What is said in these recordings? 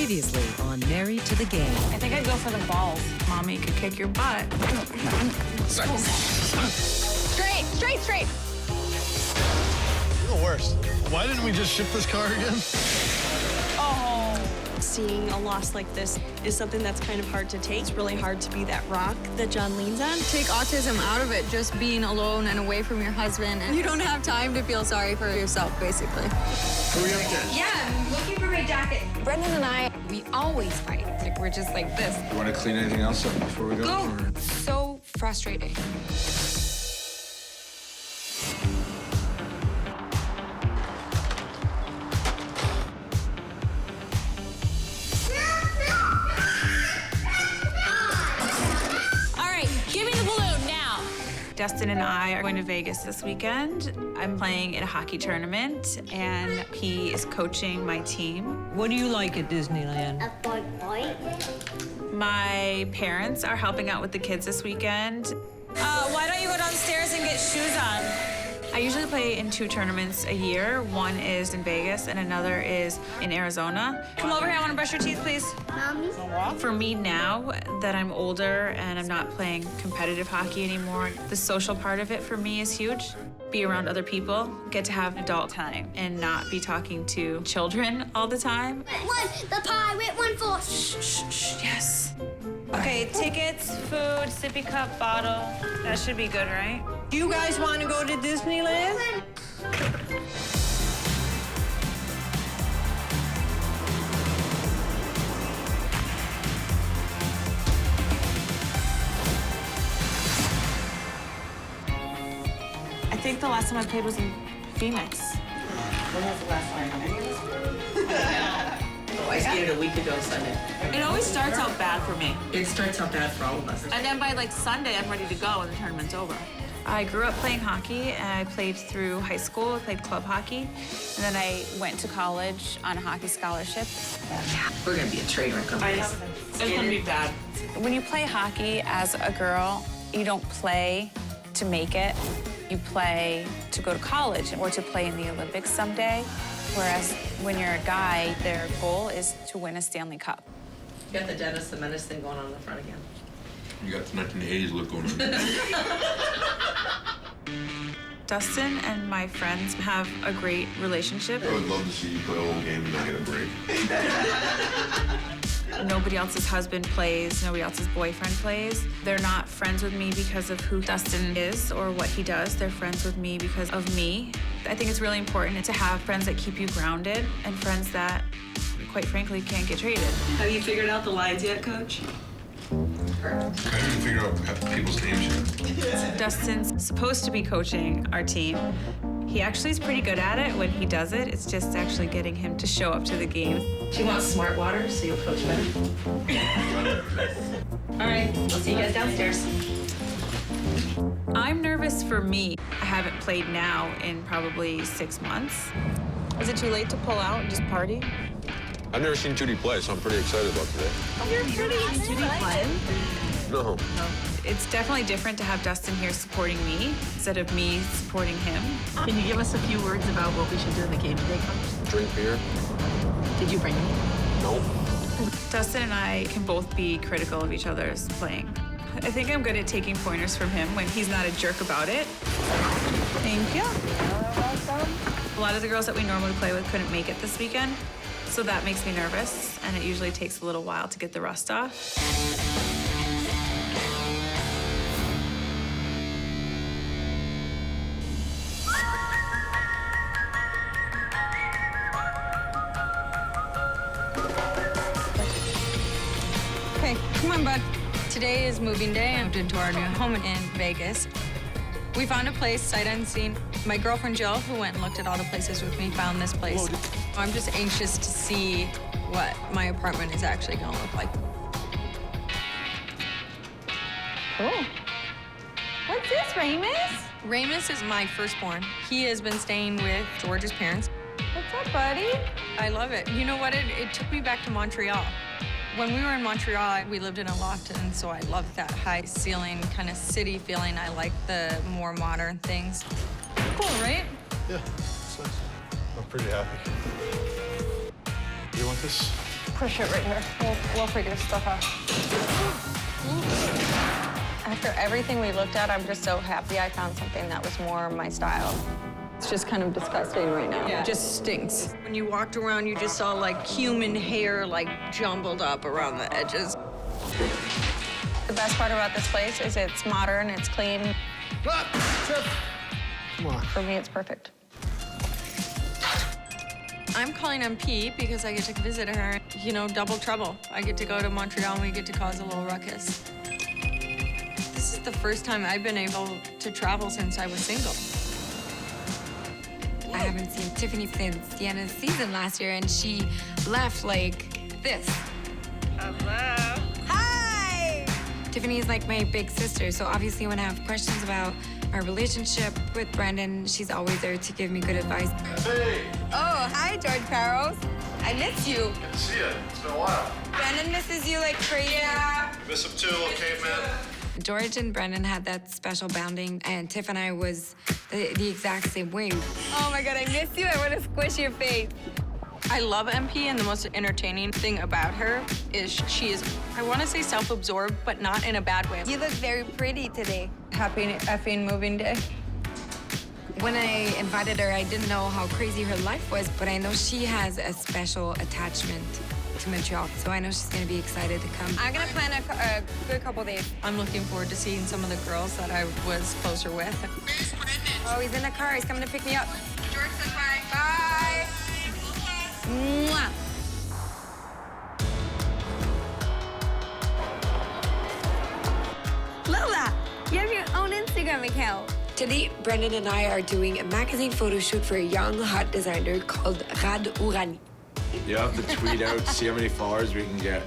Previously on Married to the Game. I think I'd go for the balls. Mommy could kick your butt. Straight, straight, straight. You're the worst. Why didn't we just ship this car again? Oh. Seeing a loss like this is something that's kind of hard to take. It's really hard to be that rock that John leans on. Take autism out of it, just being alone and away from your husband. And you don't have time to feel sorry for yourself, basically. Hurry up, Jen. Yeah, I'm looking for my jacket. Brendan and I, we always fight. Like, we're just like this. You want to clean anything else up before we go? Or? So frustrating. Dustin and I are going to Vegas this weekend. I'm playing in a hockey tournament, and he is coaching my team. What do you like at Disneyland? A boy. My parents are helping out with the kids this weekend. Why don't you go downstairs and get shoes on? I usually play in 2 tournaments a year. One is in Vegas and another is in Arizona. Come over here, I want to brush your teeth, please. Mommy? For me now that I'm older and I'm not playing competitive hockey anymore, the social part of it for me is huge. Be around other people, get to have adult time and not be talking to children all the time. One, the pie, wait, one for. Shh, shh, shh, yes. Okay, tickets, food, sippy cup, bottle. That should be good, right? Do you guys want to go to Disneyland? I think the last time I played was in Phoenix. When was the last time any of us played? I skated a week ago Sunday. It always starts out bad for me. It starts out bad for all of us. And then by like Sunday, I'm ready to go and the tournament's over. I grew up playing hockey and I played through high school. I played club hockey. And then I went to college on a hockey scholarship. We're gonna be a train wreck on this. It's gonna be bad. When you play hockey as a girl, you don't play to make it. You play to go to college or to play in the Olympics someday. Whereas when you're a guy, their goal is to win a Stanley Cup. You got the Dennis the Menace thing going on in the front again. You got the 1980s look going on. Dustin and my friends have a great relationship. I would love to see you play a whole game and not get a break. Nobody else's husband plays, nobody else's boyfriend plays. They're not friends with me because of who Dustin is or what he does. They're friends with me because of me. I think it's really important to have friends that keep you grounded and friends that, quite frankly, can't get traded. Have you figured out the lines yet, Coach? I didn't figure out people's names yet. Dustin's supposed to be coaching our team. He actually is pretty good at it when he does it. It's just actually getting him to show up to the game. Do you want smart water so you'll coach better? All right, I'll see you guys downstairs. I'm nervous for me. I haven't played now in probably 6 months. Is it too late to pull out and just party? I've never seen 2D play, so I'm pretty excited about today. You're pretty 2D play? No. It's definitely different to have Dustin here supporting me instead of me supporting him. Can you give us a few words about what we should do in the game today, Coach? Drink beer? Did you bring any? Nope. Dustin and I can both be critical of each other's playing. I think I'm good at taking pointers from him when he's not a jerk about it. Thank you. A lot of the girls that we normally play with couldn't make it this weekend, so that makes me nervous, and it usually takes a little while to get the rust off. Okay, come on, bud. Today is moving day. I moved into our new home in Vegas. We found a place, sight unseen. My girlfriend Jill, who went and looked at all the places with me, found this place. I'm just anxious to see what my apartment is actually gonna look like. Oh. What's this, Ramus? Ramus is my firstborn. He has been staying with George's parents. What's up, buddy? I love it. You know what? It took me back to Montreal. When we were in Montreal, we lived in a loft, and so I loved that high ceiling kind of city feeling. I like the more modern things. Cool, right? Yeah, it's nice. I'm pretty happy. You want this? push it right here. We'll figure stuff out. After everything we looked at, I'm just so happy I found something that was more my style. It's just kind of disgusting right now. Yeah. It just stinks. When you walked around, you just saw like human hair like jumbled up around the edges. The best part about this place is it's modern, it's clean. Come on. For me, it's perfect. I'm calling MP because I get to visit her. You know, double trouble. I get to go to Montreal and we get to cause a little ruckus. This is the first time I've been able to travel since I was single. I haven't seen Tiffany since the end of the season last year, and she left like this. Hello. Hi! Tiffany is like my big sister, so obviously when I have questions about my relationship with Brandon, she's always there to give me good advice. Hey! Oh, hi, George Barrows. I miss you. Good to see you. It's been a while. Brandon misses you like crazy. Yeah. Miss him too, caveman. George and Brendan had that special bonding, and Tiff and I was the exact same way. Oh my God, I miss you. I want to squish your face. I love MP, and the most entertaining thing about her is she is, I want to say self-absorbed, but not in a bad way. You look very pretty today. Happy effing moving day. When I invited her, I didn't know how crazy her life was, but I know she has a special attachment to Montreal, so I know she's gonna be excited to come. I'm gonna plan a good couple days. I'm looking forward to seeing some of the girls that I was closer with. Oh, he's in the car. He's coming to pick me up. George says bye. Bye. Mwah. Lola, you have your own Instagram account. Today, Brendan and I are doing a magazine photo shoot for a young, hot designer called Rad Urani. You have to tweet out, see how many followers we can get.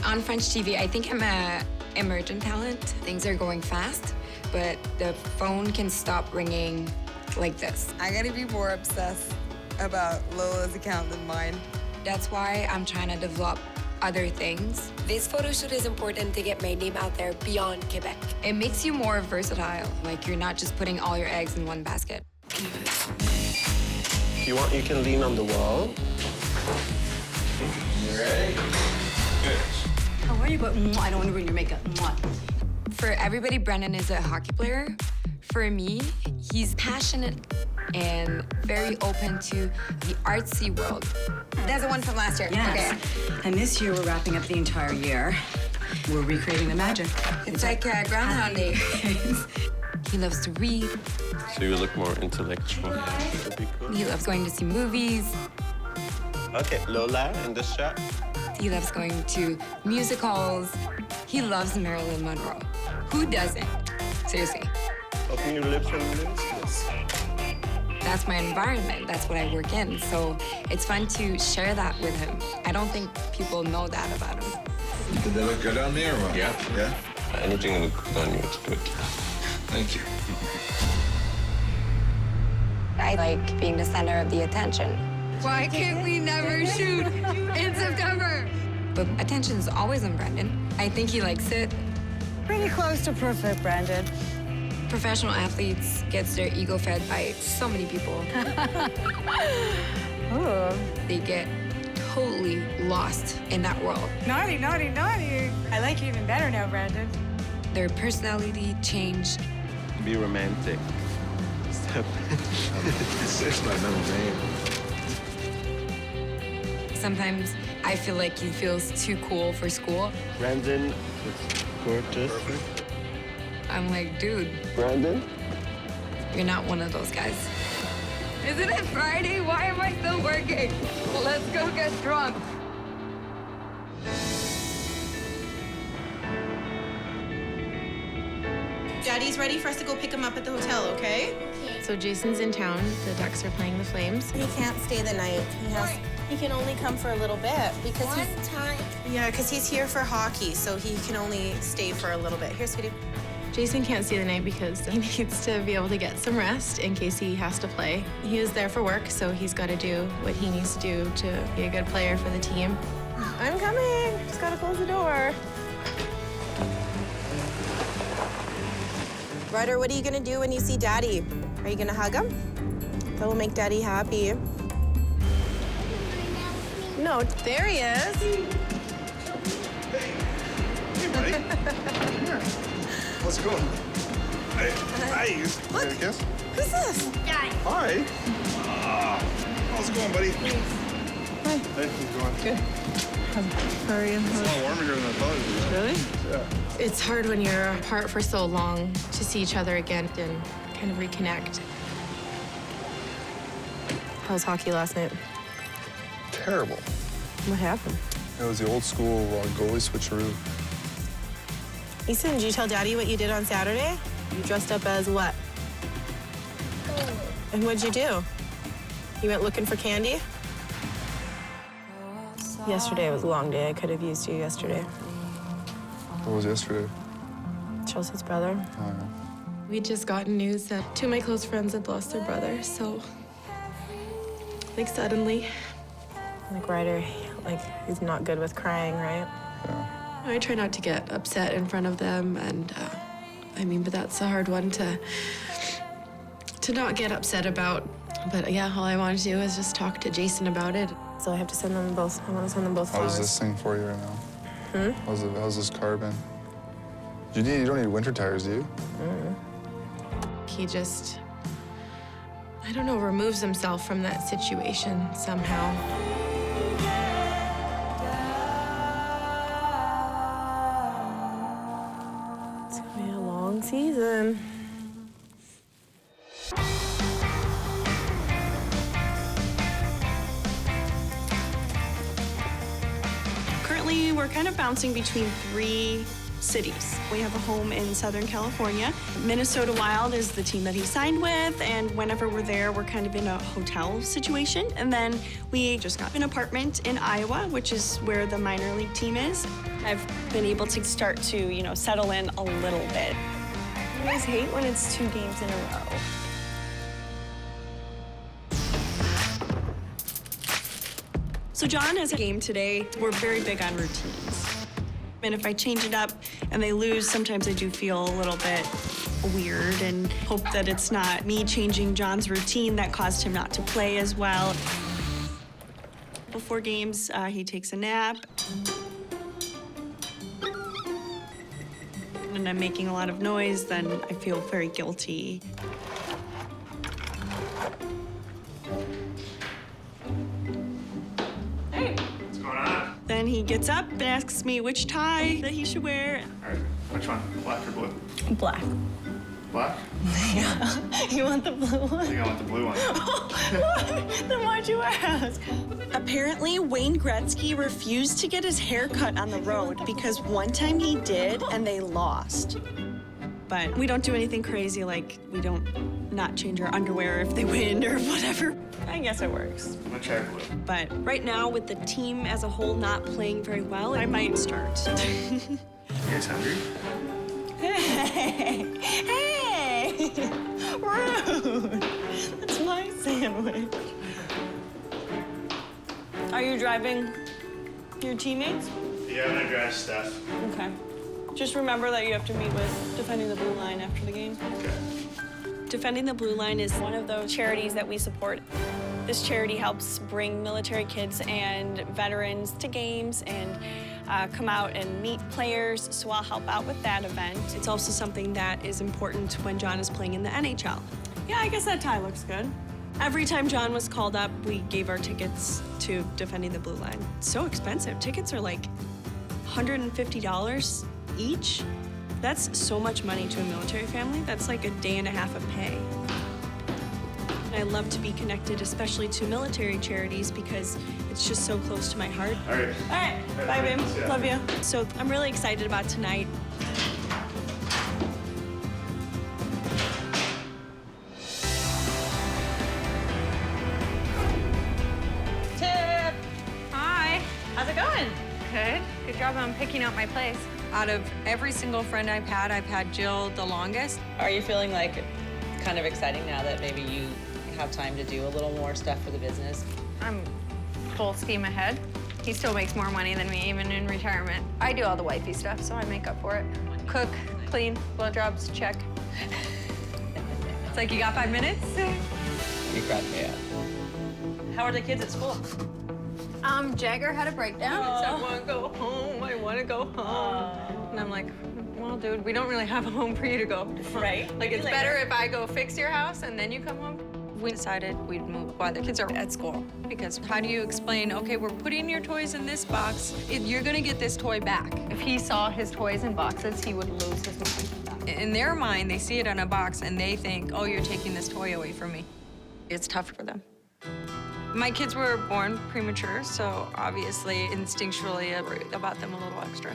On French TV, I think I'm a emergent talent. Things are going fast, but the phone can stop ringing like this. I gotta be more obsessed about Lola's account than mine. That's why I'm trying to develop other things. This photo shoot is important to get my name out there beyond Quebec. It makes you more versatile. Like you're not just putting all your eggs in one basket. If you want, you can lean on the wall. You ready? Good. How are you? But I don't want to ruin your makeup. For everybody, Brendan is a hockey player. For me, he's passionate and very open to the artsy world. That's the one from last year. Yes. Okay. And this year, we're wrapping up the entire year. We're recreating the magic. It's like Groundhog Day. He loves to read. So you look more intellectual. He loves going to see movies. Okay, Lola in this shot. He loves going to musicals. He loves Marilyn Monroe. Who doesn't? Seriously. Open your lips and lips. That's my environment. That's what I work in. So it's fun to share that with him. I don't think people know that about him. Did they look good on me or what? Yeah. Yeah? Anything that looks good on you, it's good. Thank you. I like being the center of the attention. Why can't we never shoot in September? But attention is always on Brendan. I think he likes it. Pretty close to perfect, Brandon. Professional athletes gets their ego fed by so many people. They get totally lost in that world. Naughty, naughty, naughty. I like you even better now, Brandon. Their personality changed. Be romantic. Step. It's my middle name. Sometimes I feel like he feels too cool for school. Brandon is gorgeous. I'm like, dude, Brandon? you're not one of those guys. Isn't it Friday? Why am I still working? Let's go get drunk. Daddy's ready for us to go pick him up at the hotel, okay? So Jason's in town. The Ducks are playing the Flames. He can't stay the night. He can only come for a little bit because he's here for hockey, so he can only stay for a little bit. Here, sweetie. Jason can't stay the night because he needs to be able to get some rest in case he has to play. He is there for work, so he's got to do what he needs to do to be a good player for the team. I'm coming. Just gotta close the door. Ryder, what are you gonna do when you see Daddy? Are you gonna hug him? That will make Daddy happy. No, there he is. Hey, buddy. Come here. How's it going? Hi. Look. You got a kiss? Who's this? Dad. Hi. How's it going, buddy? Hi. Hey, how's it going? Good. How are you? It's a lot warmer here than I thought it would be. Really? Yeah. It's hard when you're apart for so long to see each other again and kind of reconnect. How was hockey last night? Terrible. What happened? It was the old school goalie switcheroo. Ethan, did you tell Daddy what you did on Saturday? You dressed up as what? And what'd you do? You went looking for candy? Yesterday was a long day. I could have used you yesterday. What was yesterday? Chelsea's brother. Oh, yeah. We'd just gotten news that two of my close friends had lost their brother, so like suddenly. Like Ryder, like he's not good with crying, right? Yeah. I try not to get upset in front of them, and I mean, but that's a hard one to not get upset about. But yeah, all I want to do is just talk to Jason about it. So I have to send them both. I want to send them both flowers. How's this thing for you right now? Hmm? How's this car been? You don't need winter tires, do you? He just, I don't know, removes himself from that situation somehow. It's gonna be a long season. Currently, we're kind of bouncing between 3 cities. We have a home in Southern California. Minnesota Wild is the team that he signed with, and whenever we're there, we're kind of in a hotel situation. And then we just got an apartment in Iowa, which is where the minor league team is. I've been able to start to, settle in a little bit. I always hate when it's 2 games in a row. So John has a game today. We're very big on routines. And if I change it up and they lose, sometimes I do feel a little bit weird and hope that it's not me changing John's routine that caused him not to play as well. Before games, he takes a nap. And I'm making a lot of noise, then I feel very guilty. Then he gets up and asks me which tie that he should wear. All right, which one? Black or blue? Black. Black? Yeah. You want the blue one? I think I want the blue one. Then why'd you ask? Apparently, Wayne Gretzky refused to get his hair cut on the road because one time he did and they lost. But we don't do anything crazy, like we don't not change our underwear if they win or whatever. I guess it works. I'm gonna try blue. But right now, with the team as a whole not playing very well, I might start. You guys hungry? Hey! Hey! Rude! That's my sandwich. Are you driving your teammates? Yeah, I'm gonna drive Steph. Okay. Just remember that you have to meet with Defending the Blue Line after the game. Okay. Defending the Blue Line is one of those charities that we support. This charity helps bring military kids and veterans to games and come out and meet players, so I'll help out with that event. It's also something that is important when John is playing in the NHL. Yeah, I guess that tie looks good. Every time John was called up, we gave our tickets to Defending the Blue Line. It's so expensive. Tickets are like $150 each. That's so much money to a military family. That's like a day and a half of pay. I love to be connected, especially to military charities, because it's just so close to my heart. All right. All right. Bye, babe. Yeah. Love you. So I'm really excited about tonight. Tip! Hi. How's it going? Good. Good job on picking out my place. Out of every single friend I've had Jill the longest. Are you feeling like kind of exciting now that maybe you have time to do a little more stuff for the business? I'm full steam ahead. He still makes more money than me, even in retirement. I do all the wifey stuff, so I make up for it. Cook, clean, blowjobs, check. It's like, you got 5 minutes? You crack me up. How are the kids at school? Jagger had a breakdown. So I want to go home. I want to go home. And I'm like, well, dude, we don't really have a home for you to go. Right. Like, it's better if I go fix your house and then you come home. We decided we'd move while the kids are at school. Because how do you explain, okay, we're putting your toys in this box. You're going to get this toy back. If he saw his toys in boxes, he would lose his mind. In their mind, they see it on a box and they think, oh, you're taking this toy away from me. It's tough for them. My kids were born premature, so obviously, instinctually, I worry about them a little extra.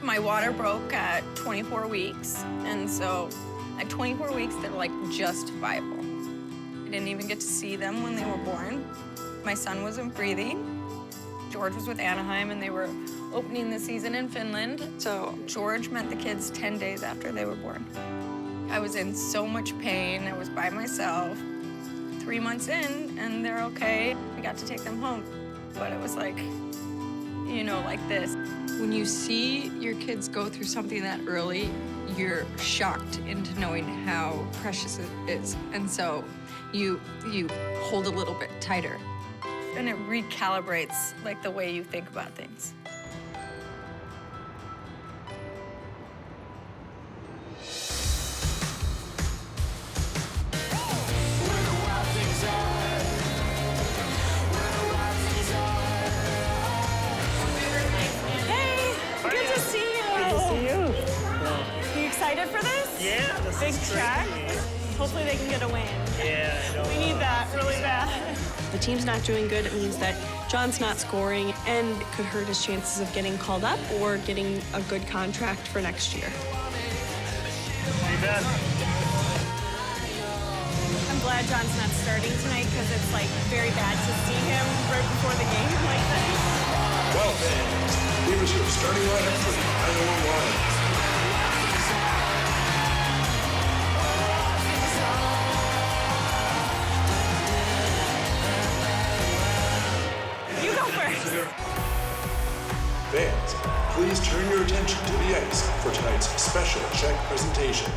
My water broke at 24 weeks, and so at 24 weeks, they're like just viable. I didn't even get to see them when they were born. My son wasn't breathing. George was with Anaheim, and they were opening the season in Finland. So George met the kids 10 days after they were born. I was in so much pain. I was by myself. 3 months in, and they're okay. We got to take them home. But it was like, you know, like this. When you see your kids go through something that early, you're shocked into knowing how precious it is. And so you hold a little bit tighter. And it recalibrates, like, the way you think about things. For this? Yeah, this big is track. crazy. Hopefully they can get a win. Yeah, I know. We need that really bad. The team's not doing good. It means that John's not scoring, and it could hurt his chances of getting called up or getting a good contract for next year. Hey, Ben. I'm glad John's not starting tonight because it's like very bad to see him right before the game like this. Well, fans, here is your starting lineup for the Iowa Lions. Fans, please turn your attention to the ice for tonight's special check presentation.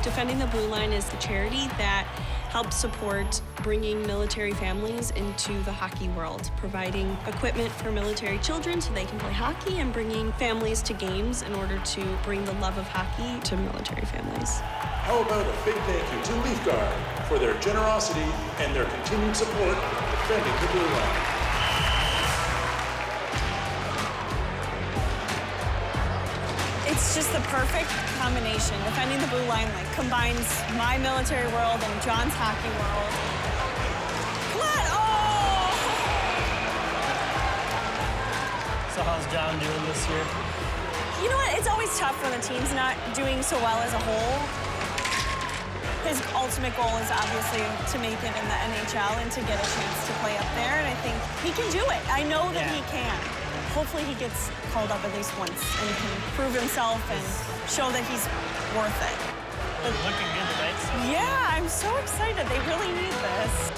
Defending the Blue Line is the charity that helps support bringing military families into the hockey world, providing equipment for military children so they can play hockey, and bringing families to games in order to bring the love of hockey to military families. How about a big thank you to Leaf Guard for their generosity and their continued support of defending the Blue Line. It's just the perfect combination. Defending the Blue Line like combines my military world and John's hockey world. What? Oh! So how's John doing this year? You know what? It's always tough when the team's not doing so well as a whole. His ultimate goal is obviously to make it in the NHL and to get a chance to play up there, and I think he can do it. I know that he can. Hopefully he gets called up at least once and can prove himself and show that he's worth it. Well, looking good tonight. So. Yeah, I'm so excited. They really need this.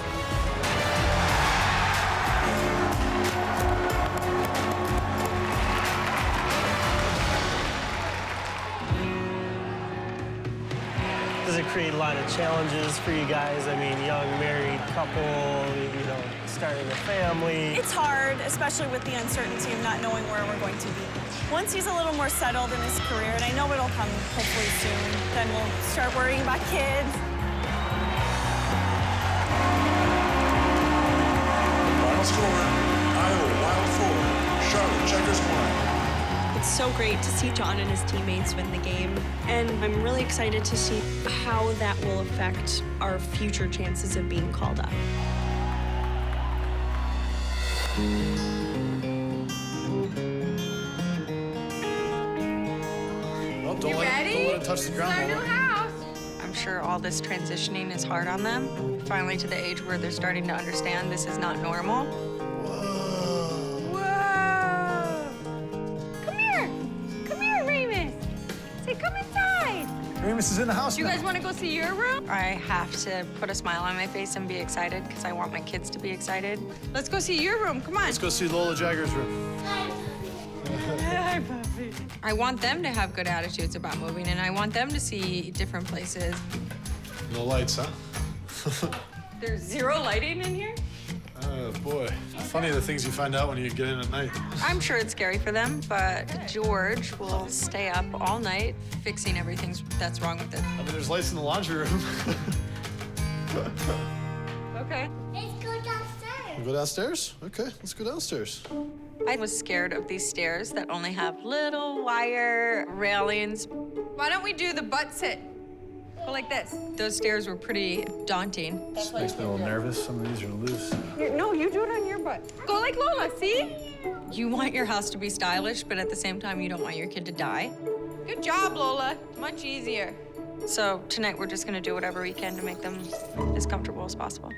Does it create a lot of challenges for you guys? I mean, young married couple, you know, starting a family. It's hard, especially with the uncertainty of not knowing where we're going to be. Once he's a little more settled in his career, and I know it'll come hopefully soon, then we'll start worrying about kids. Final score, Iowa Wild 4, Charlotte Checkers 1. It's so great to see John and his teammates win the game, and I'm really excited to see how that will affect our future chances of being called up. Well, don't let it touch the ground. Our new house. I'm sure all this transitioning is hard on them. Finally to the age where they're starting to understand this is not normal. Remus is in the house Do you now. guys want to go see your room? I have to put a smile on my face and be excited because I want my kids to be excited. Let's go see your room. Come on. Let's go see Lola Jagger's room. Hi, puppy. I want them to have good attitudes about moving, and I want them to see different places. No lights, huh? There's zero lighting in here? Oh, boy. Funny the things you find out when you get in at night. I'm sure it's scary for them, but George will stay up all night fixing everything that's wrong with it. I mean, there's lights in the laundry room. Okay. Let's go downstairs. We'll go downstairs? Okay, let's go downstairs. I was scared of these stairs that only have little wire railings. Why don't we do the butt sit? Go like this. Those stairs were pretty daunting. This makes me a little nervous. Some of these are loose. No, you do it on your butt. Go like Lola, see? You want your house to be stylish, but at the same time, you don't want your kid to die. Good job, Lola. Much easier. So tonight, we're just gonna do whatever we can to make them as comfortable as possible.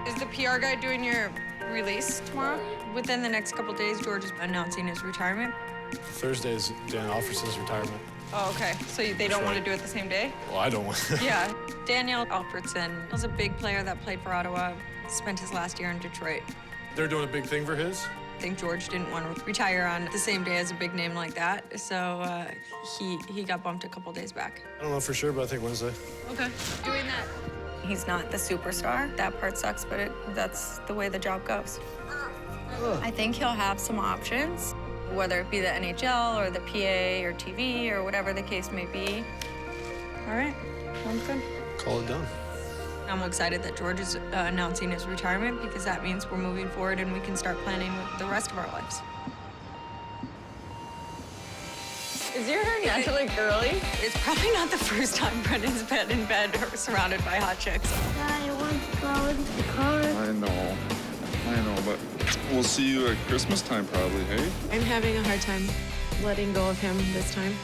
Is the PR guy doing your release tomorrow? Within the next couple days, George is announcing his retirement. Thursday is Dan Alfredson's retirement. Oh, okay. So they don't want to do it the same day? Well, I don't want to. Yeah. Danielle Alfredson was a big player that played for Ottawa, spent his last year in Detroit. They're doing a big thing for his? I think George didn't want to retire on the same day as a big name like that, so he got bumped a couple days back. I don't know for sure, but I think Wednesday. Okay. Doing that. He's not the superstar. That part sucks, but that's the way the job goes. I think he'll have some options, whether it be the NHL or the PA or TV or whatever the case may be. All right, sounds good. Call it done. I'm excited that George is announcing his retirement because that means we're moving forward and we can start planning with the rest of our lives. Is your hair naturally curly? It's probably not the first time Brendan's been in bed or surrounded by hot chicks. I want to go in the car. I know, but we'll see you at Christmas time probably, hey? I'm having a hard time letting go of him this time.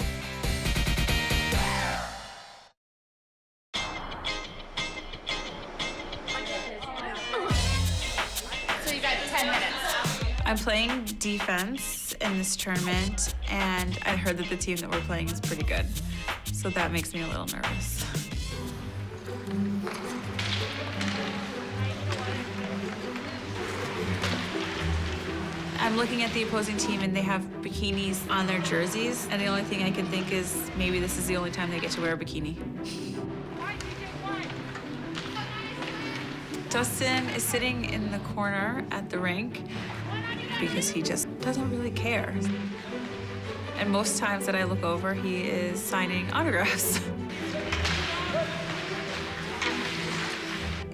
So you got 10 minutes. I'm playing defense in this tournament, and I heard that the team that we're playing is pretty good. So that makes me a little nervous. I'm looking at the opposing team, and they have bikinis on their jerseys, and the only thing I can think is maybe this is the only time they get to wear a bikini. Dustin is sitting in the corner at the rink because he just doesn't really care. And most times that I look over, he is signing autographs.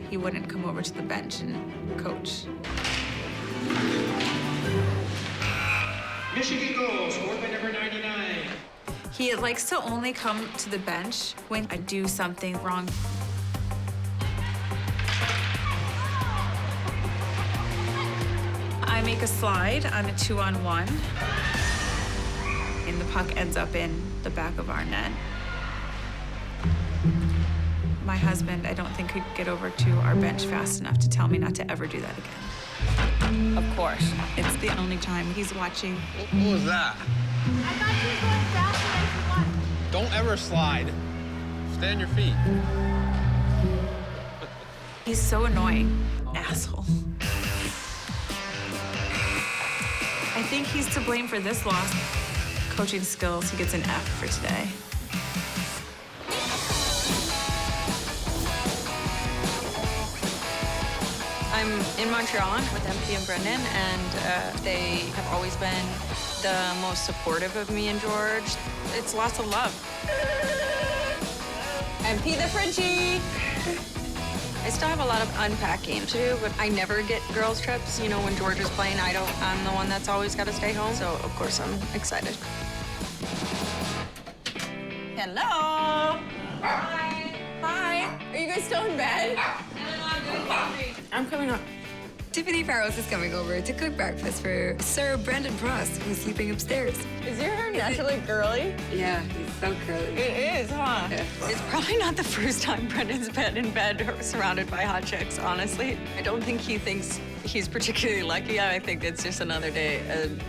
He wouldn't come over to the bench and coach. Michigan goal, scored by number 99. He likes to only come to the bench when I do something wrong. I make a slide on a 2-on-1, and the puck ends up in the back of our net. My husband, I don't think, could get over to our bench fast enough to tell me not to ever do that again. Of course. It's the only time he's watching. What was that? I thought you were going faster than you Don't ever slide. Stay on your feet. He's so annoying. Asshole. I think he's to blame for this loss. Coaching skills, he gets an F for today. I'm in Montreal with MP and Brendan, and they have always been the most supportive of me and George. It's lots of love. MP the Frenchie! I still have a lot of unpacking to do, but I never get girls' trips. You know, when George is playing, I'm the one that's always got to stay home. So, of course, I'm excited. Hello! Hi! Hi! Are you guys still in bed? I'm coming up. Tiffany Farrows is coming over to cook breakfast for Sir Brendan Prost, who's sleeping upstairs. Is your hair naturally curly? Yeah, he's so curly. It is, huh? Yeah. It's probably not the first time Brendan's been in bed or surrounded by hot chicks, honestly. I don't think he thinks he's particularly lucky. I think it's just another day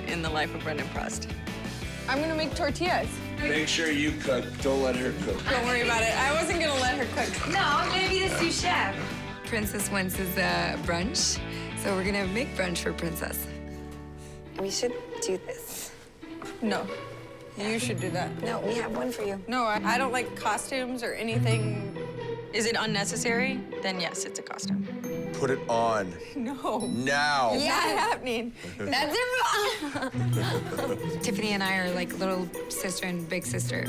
in the life of Brendan Prost. I'm gonna make tortillas. Make sure you cook. Don't let her cook. Don't worry about it. I wasn't gonna let her cook. No, I'm gonna be the sous chef. Princess wants his brunch, so we're gonna make brunch for Princess. We should do this. No. You should do that. No, we have one for you. No, I don't like costumes or anything. Is it unnecessary? Then yes, it's a costume. Put it on. No. Now. It's not happening. That's it. Tiffany and I are like little sister and big sister.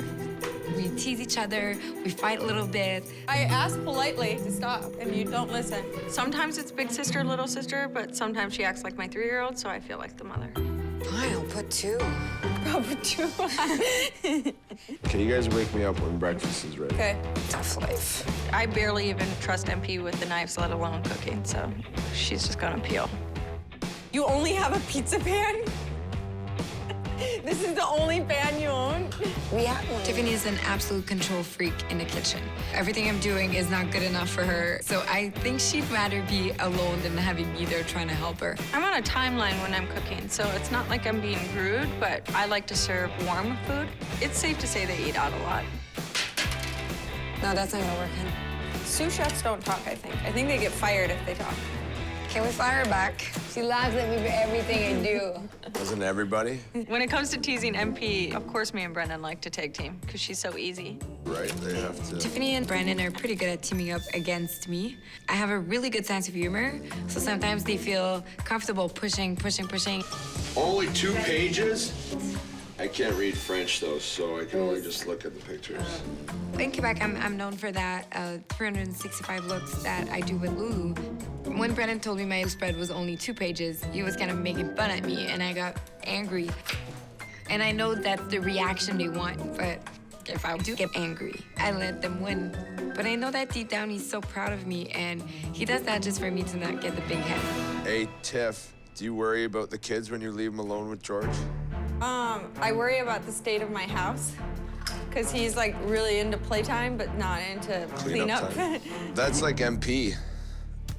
We tease each other, we fight a little bit. I ask politely to stop, and you don't listen. Sometimes it's big sister, little sister, but sometimes she acts like my 3-year-old, so I feel like the mother. Fine, I'll put 2. I'll put 2 Can you guys wake me up when breakfast is ready? Okay. Tough life. I barely even trust MP with the knives, let alone cooking, so she's just gonna peel. You only have a pizza pan? This is the only pan you own? We have one. Tiffany is an absolute control freak in the kitchen. Everything I'm doing is not good enough for her, so I think she'd rather be alone than having me there trying to help her. I'm on a timeline when I'm cooking, so it's not like I'm being rude, but I like to serve warm food. It's safe to say they eat out a lot. No, that's not gonna work, honey. Sous chefs don't talk, I think. I think they get fired if they talk. Can we fire her back? She laughs at me for everything I do. Doesn't everybody? When it comes to teasing MP, of course me and Brendan like to tag team, because she's so easy. Right, they have to. Tiffany and Brandon are pretty good at teaming up against me. I have a really good sense of humor, so sometimes they feel comfortable pushing. Only 2 pages? I can't read French, though, so I can only just look at the pictures. In Quebec, I'm known for that 365 looks that I do with Lulu. When Brennan told me my spread was only 2 pages, he was kind of making fun at me, and I got angry. And I know that's the reaction they want, but if I do get angry, I let them win. But I know that deep down he's so proud of me, and he does that just for me to not get the big head. Hey, Tiff, do you worry about the kids when you leave them alone with George? I worry about the state of my house, because he's like really into playtime, but not into cleanup. That's like MP.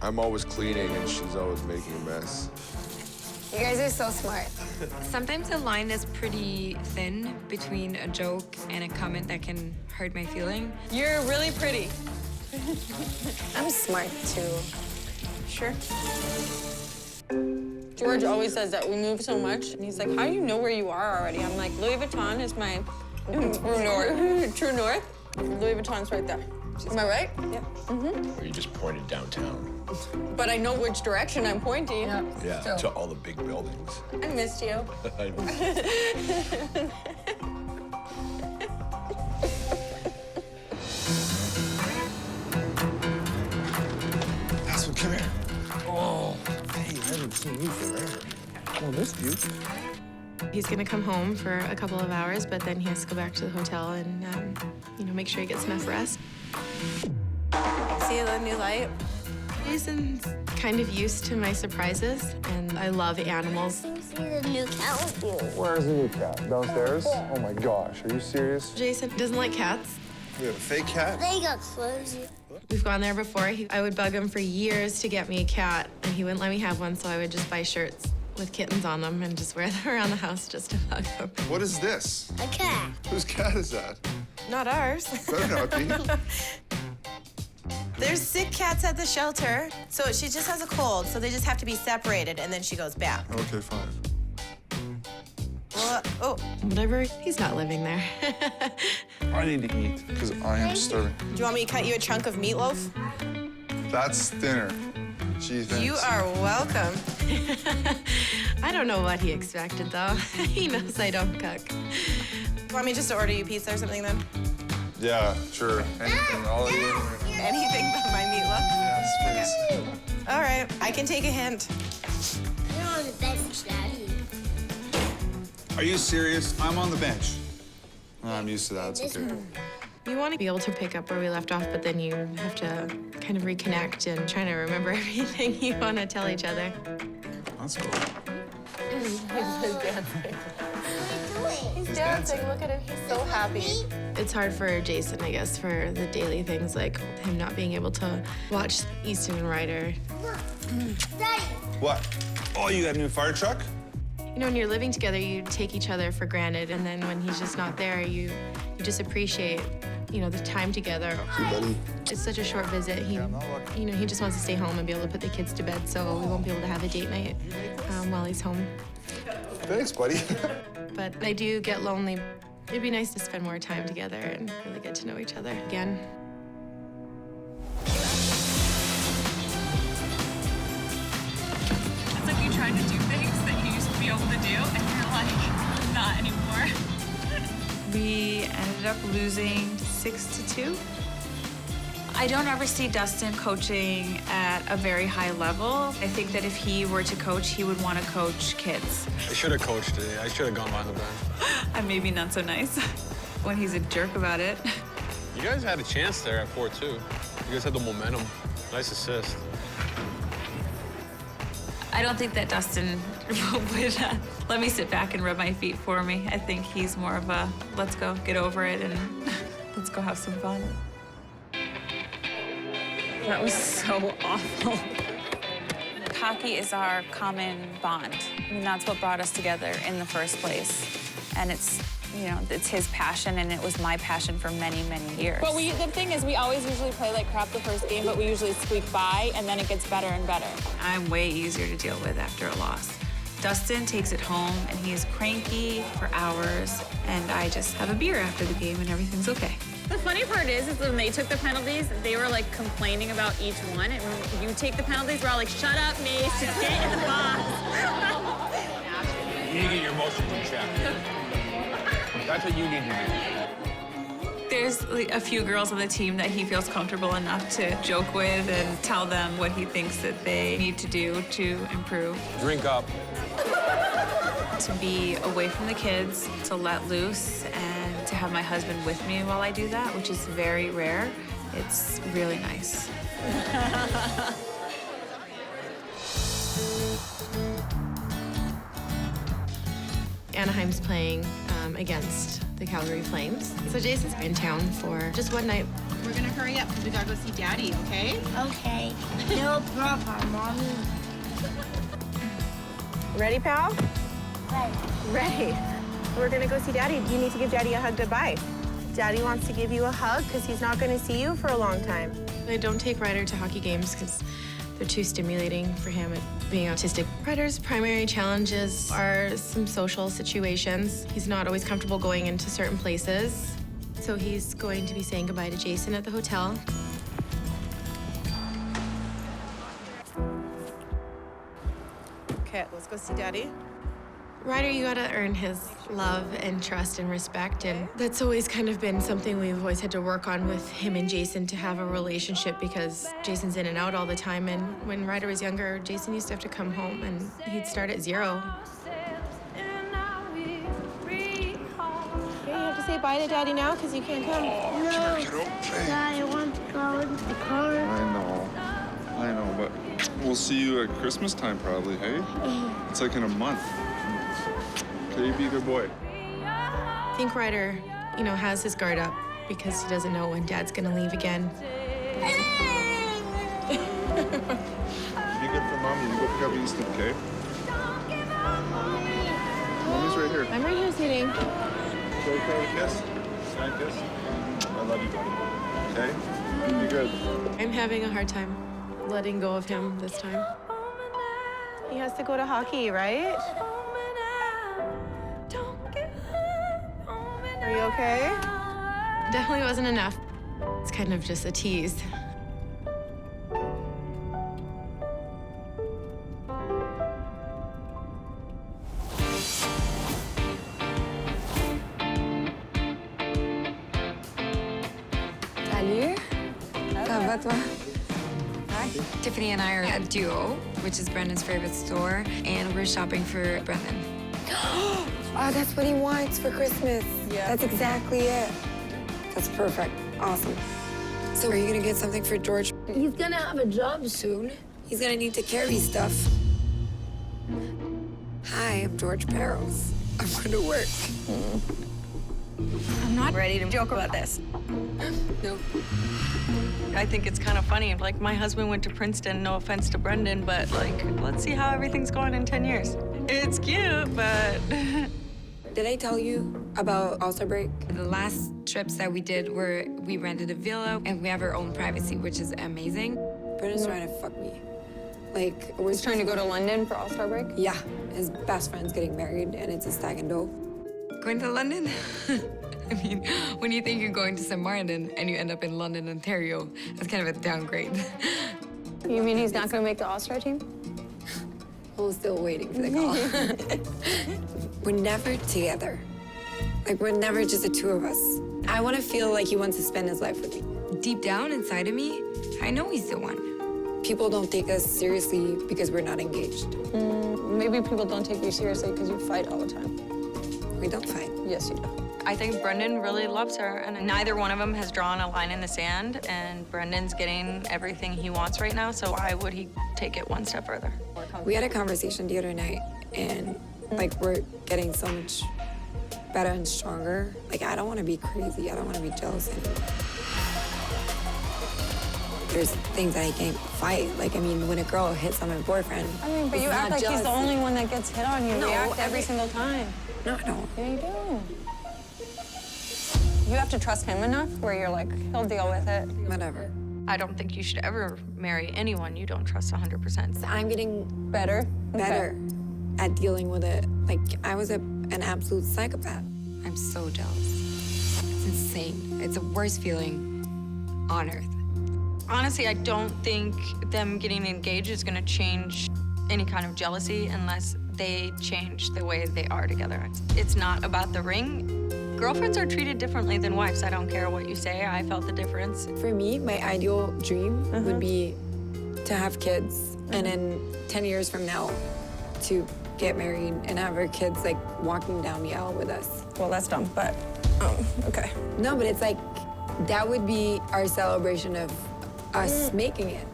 I'm always cleaning and she's always making a mess. You guys are so smart. Sometimes the line is pretty thin between a joke and a comment that can hurt my feeling. You're really pretty. I'm smart too. Sure. George always says that we move so much, and he's like, how do you know where you are already? I'm like, Louis Vuitton is my true north. True north. Louis Vuitton's right there. Am I right? Yep. Or you just pointed downtown. But I know which direction I'm pointing. Yeah, to all the big buildings. I missed you. I know. Aspen, come here. Oh, hey, I haven't seen you forever. Oh, missed you. He's gonna come home for a couple of hours, but then he has to go back to the hotel and, make sure he gets enough rest. See the new light? Jason's kind of used to my surprises, and I love animals. See the new cat with you. Where's the new cat? Downstairs? Oh my gosh, are you serious? Jason doesn't like cats. We have a fake cat? They got clothes. We've gone there before. I would bug him for years to get me a cat, and he wouldn't let me have one, so I would just buy shirts with kittens on them and just wear them around the house just to bug him. What is this? A cat. Whose cat is that? Not ours. Better not be. There's sick cats at the shelter, so she just has a cold, so they just have to be separated, and then she goes back. Okay, fine. Oh. Whatever, he's not living there. I need to eat, because I am starving. Do you want me to cut you a chunk of meatloaf? That's dinner. Gee, thanks. You are welcome. I don't know what he expected, though. He knows I don't cook. Want me just to order you pizza or something, then? Yeah, sure. Anything, all of you. Anything but my meatloaf? Yes, please. Okay. All right, I can take a hint. You're on the bench, Daddy. Are you serious? I'm on the bench. I'm used to that. It's okay. You want to be able to pick up where we left off, but then you have to kind of reconnect and trying to remember everything you want to tell each other. That's cool. He's dancing. Look at him. He's so happy. It's hard for Jason, I guess, for the daily things like him not being able to watch Easton and Ryder. Daddy. What? Oh, you got a new fire truck? You know, when you're living together, you take each other for granted, and then when he's just not there, you just appreciate, the time together. Hey, buddy. It's such a short visit. He just wants to stay home and be able to put the kids to bed, so we won't be able to have a date night while he's home. Thanks, buddy. But I do get lonely. It'd be nice to spend more time together and really get to know each other again. to do, and you're like, not anymore. We ended up losing 6-2. I don't ever see Dustin coaching at a very high level. I think that if he were to coach, he would want to coach kids. I should have coached today. I should have gone behind the bench. I'm maybe not so nice when he's a jerk about it. You guys had a chance there at 4-2. You guys had the momentum. Nice assist. I don't think that Dustin would let me sit back and rub my feet for me. I think he's more of a, let's go, get over it, and let's go have some fun. That was so awful. Hockey is our common bond. I mean, that's what brought us together in the first place. And it's, you know, it's his passion, and it was my passion for many, many years. But the thing is, we always usually play like crap the first game, but we usually squeak by, and then it gets better and better. I'm way easier to deal with after a loss. Dustin takes it home, and he is cranky for hours, and I just have a beer after the game, and everything's okay. The funny part is when they took the penalties, they were like complaining about each one, and when you take the penalties, we're all like, shut up, Mace, just get in the box. You need to get your emotions in check. That's what you need to do. There's like a few girls on the team that he feels comfortable enough to joke with and tell them what he thinks that they need to do to improve. Drink up. To be away from the kids, to let loose, and to have my husband with me while I do that, which is very rare. It's really nice. Anaheim's playing against the Calgary Flames. So Jason's in town for just one night. We're gonna hurry up because we gotta go see Daddy, okay? Okay. No problem, Mommy. Ready, pal? Right. Ready. We're gonna go see Daddy. You need to give Daddy a hug goodbye. Daddy wants to give you a hug because he's not gonna see you for a long time. I don't take Ryder to hockey games because they're too stimulating for him being autistic. Ryder's primary challenges are some social situations. He's not always comfortable going into certain places. So he's going to be saying goodbye to Jason at the hotel. Okay, let's go see Daddy. Ryder, you gotta earn his love and trust and respect, and that's always kind of been something we've always had to work on with him and Jason to have a relationship because Jason's in and out all the time, and when Ryder was younger, Jason used to have to come home and he'd start at 0. Okay, you have to say bye to Daddy now because you can't come. No. Dad, I want to go in the car. I know, but we'll see you at Christmas time probably, hey? It's like in a month. Okay, be a good boy. I think Ryder, has his guard up because he doesn't know when Dad's gonna leave again. Be good for Mommy. You go pick up Easton, okay? Mommy's right here. I'm right here sitting. Go a kiss. Can I kiss? I love you, buddy. Okay? Be good. I'm having a hard time letting go of him this time. He has to go to hockey, right? Are you okay? Definitely wasn't enough. It's kind of just a tease. Salut. Ça va, toi? Hi. Tiffany and I are at Duo, which is Brendan's favorite store, and we're shopping for Brendan. Oh, that's what he wants for Christmas. Yeah. That's exactly it. That's perfect. Awesome. So are you gonna get something for George? He's gonna have a job soon. He's gonna need to carry stuff. Hi, I'm George Barrows. I'm going to work. I'm not ready to joke about this. No. I think it's kind of funny. Like, my husband went to Princeton, no offense to Brendan, but, like, let's see how everything's going in 10 years. It's cute, but... Did I tell you about All-Star Break? The last trips that we did were we rented a villa and we have our own privacy, which is amazing. Brendan's trying to fuck me. Like, we're He's trying to go to London for All-Star Break? Yeah. His best friend's getting married, and it's a stag and do. Going to London? I mean, when you think you're going to St. Martin and you end up in London, Ontario, that's kind of a downgrade. You mean he's not going to make the All-Star team? We're still waiting for the call. We're never together. Like, we're never just the two of us. I want to feel like he wants to spend his life with me. Deep down inside of me, I know he's the one. People don't take us seriously because we're not engaged. Maybe people don't take you seriously because you fight all the time. We don't fight. Yes, you do. I think Brendan really loves her, and neither one of them has drawn a line in the sand, and Brendan's getting everything he wants right now, so why would he take it one step further? We had a conversation the other night, and like, we're getting so much better and stronger. Like, I don't want to be crazy. I don't want to be jealous anymore. There's things that I can't fight. Like, I mean, when a girl hits on my boyfriend, I mean, but you act like he's the only one that gets hit on. You No, react every single time. No, I don't. Yeah, you do. You have to trust him enough where you're like, he'll deal with it. Whatever. I don't think you should ever marry anyone you don't trust 100%. I'm getting better at dealing with it. Like, I was an absolute psychopath. I'm so jealous. It's insane. It's the worst feeling on earth. Honestly, I don't think them getting engaged is gonna change any kind of jealousy unless they change the way they are together. It's not about the ring. Girlfriends are treated differently than wives. I don't care what you say. I felt the difference. For me, my ideal dream would be to have kids, and then 10 years from now, to get married and have our kids like walking down the aisle with us. Well, that's dumb, but okay. No, but it's like, that would be our celebration of us making it.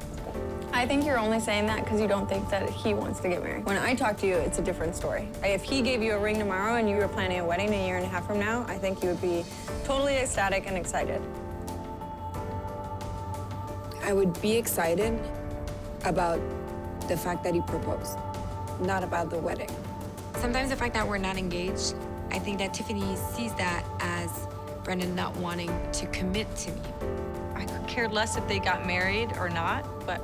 I think you're only saying that because you don't think that he wants to get married. When I talk to you, it's a different story. If he gave you a ring tomorrow and you were planning a wedding a year and a half from now, I think you would be totally ecstatic and excited. I would be excited about the fact that he proposed, not about the wedding. Sometimes the fact that we're not engaged, I think that Tiffany sees that as Brendan not wanting to commit to me. I could care less if they got married or not, but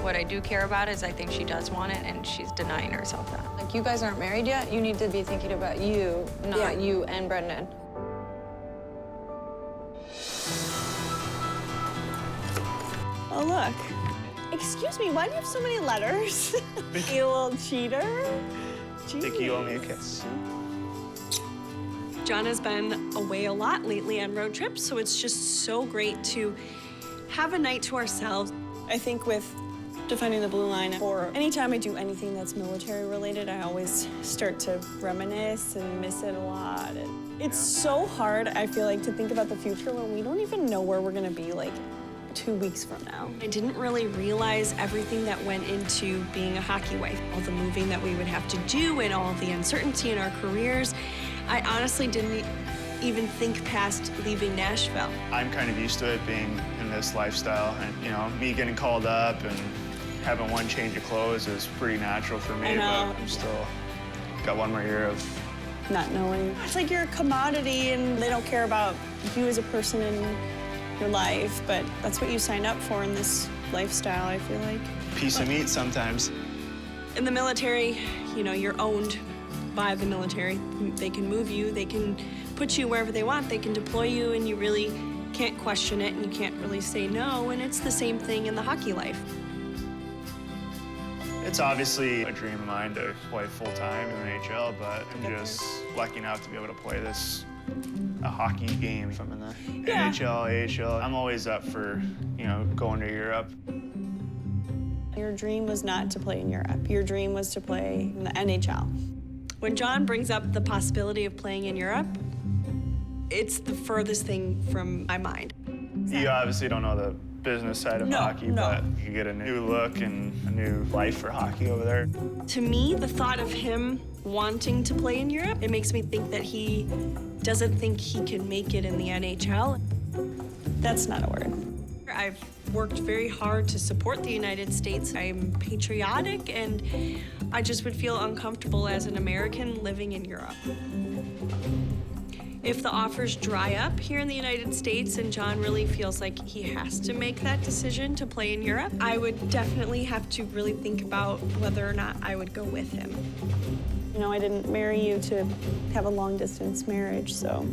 what I do care about is I think she does want it, and she's denying herself that. Like, you guys aren't married yet. You need to be thinking about you, not you and Brendan. Oh, look. Excuse me, why do you have so many letters? You little cheater. I think you owe me a kiss. John has been away a lot lately on road trips, so it's just so great to have a night to ourselves. I think with Defending the Blue Line, or anytime I do anything that's military related, I always start to reminisce and miss it a lot. And it's so hard, I feel like, to think about the future when we don't even know where we're gonna be like 2 weeks from now. I didn't really realize everything that went into being a hockey wife, all the moving that we would have to do and all the uncertainty in our careers. I honestly didn't even think past leaving Nashville. I'm kind of used to it being in this lifestyle, and you know, me getting called up and having one change of clothes is pretty natural for me, but I'm still got one more year of not knowing. It's like you're a commodity and they don't care about you as a person in your life, but that's what you signed up for in this lifestyle, I feel like. piece of meat sometimes. In the military, you know, you're owned by the military. They can move you, they can put you wherever they want, they can deploy you, and you really can't question it, and you can't really say no, and it's the same thing in the hockey life. It's obviously a dream of mine to play full-time in the NHL, but I'm just lucky enough to be able to play a hockey game if I'm in the NHL, AHL. I'm always up for, you know, going to Europe. Your dream was not to play in Europe. Your dream was to play in the NHL. When John brings up the possibility of playing in Europe, it's the furthest thing from my mind. You obviously don't know the business side of hockey, but you get a new look and a new life for hockey over there. To me, the thought of him wanting to play in Europe, it makes me think that he doesn't think he can make it in the NHL. That's not a word. I've worked very hard to support the United States. I'm patriotic, and I just would feel uncomfortable as an American living in Europe. If the offers dry up here in the United States and John really feels like he has to make that decision to play in Europe, I would definitely have to really think about whether or not I would go with him. You know, I didn't marry you to have a long-distance marriage, so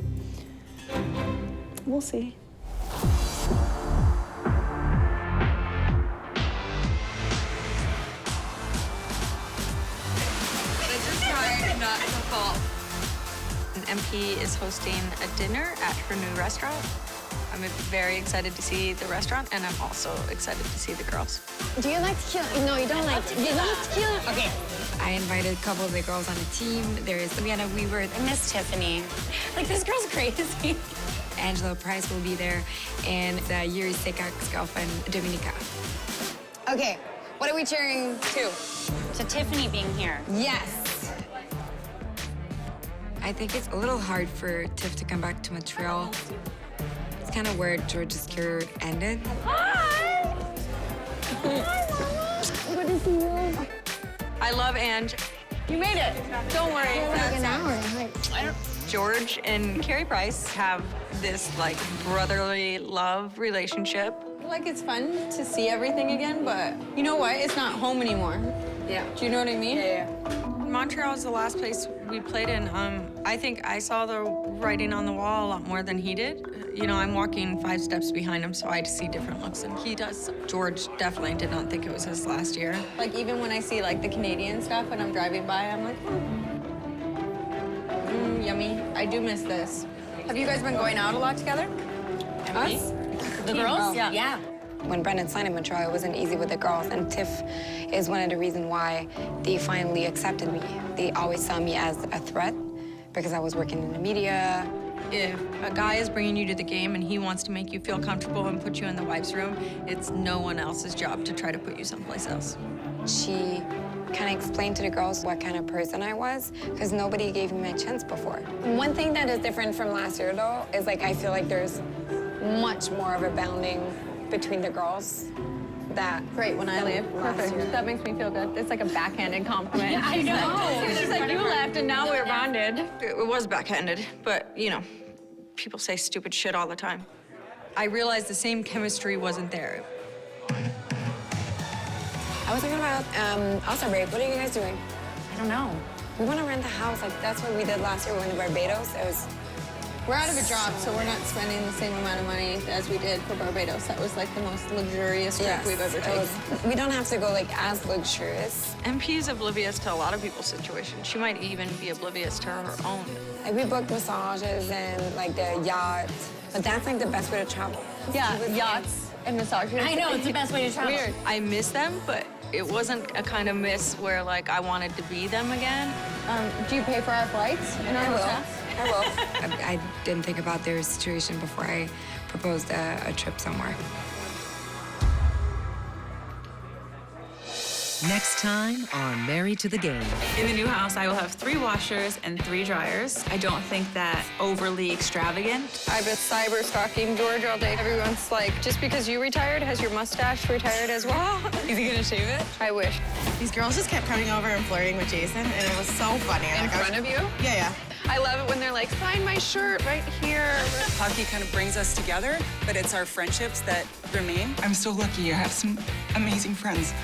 we'll see. fall. And MP is hosting a dinner at her new restaurant. I'm very excited to see the restaurant, and I'm also excited to see the girls. Do you like tequila? No, you don't like tequila. You like tequila? Okay. I invited a couple of the girls on the team. There's Vienna Weaver. I miss Tiffany. Like, this girl's crazy. Angela Price will be there, and Yuri Sekak's girlfriend, Dominika. Okay, what are we cheering to? To Tiffany being here. Yes. I think it's a little hard for Tiff to come back to Montreal. It's kind of where George's career ended. Hi! Good to see you. I love Ange. You made it. Don't worry. Like an hour. George and Carrie Price have this like brotherly love relationship. Like it's fun to see everything again, but you know what? It's not home anymore. Yeah. Do you know what I mean? Yeah. Montreal is the last place we played in. I think I saw the writing on the wall a lot more than he did. You know, I'm walking 5 steps behind him, so I see different looks than he does. George definitely did not think it was his last year. Like even when I see like the Canadian stuff when I'm driving by, I'm like, yummy. I do miss this. Have you guys been going out a lot together? Us? The girls? Oh. Yeah. When Brendan signed in Montreal, it wasn't easy with the girls, and Tiff is one of the reasons why they finally accepted me. They always saw me as a threat because I was working in the media. If a guy is bringing you to the game and he wants to make you feel comfortable and put you in the wife's room, it's no one else's job to try to put you someplace else. She kind of explained to the girls what kind of person I was because nobody gave me a chance before. One thing that is different from last year, though, is like I feel like there's much more of a bonding between the girls. That great when I leave. Perfect. Year. That makes me feel good. It's like a backhanded compliment. Yeah, I know. She's like, you left and now we're bonded. It was backhanded, but you know, people say stupid shit all the time. I realized the same chemistry wasn't there. I was thinking about All-Star break. What are you guys doing? I don't know. We want to rent a house. Like that's what we did last year. We went to Barbados. It was. We're out of a job, so we're not spending the same amount of money as we did for Barbados. That was like the most luxurious trip we've ever taken. We don't have to go like as luxurious. MP is oblivious to a lot of people's situations. She might even be oblivious to her own. Like we booked massages and like the yacht, but that's like the best way to travel. Yeah, yachts and massages. I know, it's the best way to travel. Weird. I miss them, but it wasn't a kind of miss where like I wanted to be them again. Do you pay for our flights and our hotels? I will. I didn't think about their situation before I proposed a trip somewhere. Next time on Married to the Game. In the new house, I will have 3 washers and 3 dryers. I don't think that overly extravagant. I've been cyber stalking George all day. Everyone's like, just because you retired, has your mustache retired as well? Is he gonna shave it? I wish. These girls just kept coming over and flirting with Jason, and it was so funny. In front of you? Yeah. I love it when they're like, sign my shirt right here. Hockey kind of brings us together, but it's our friendships that remain. I'm so lucky. I have some amazing friends.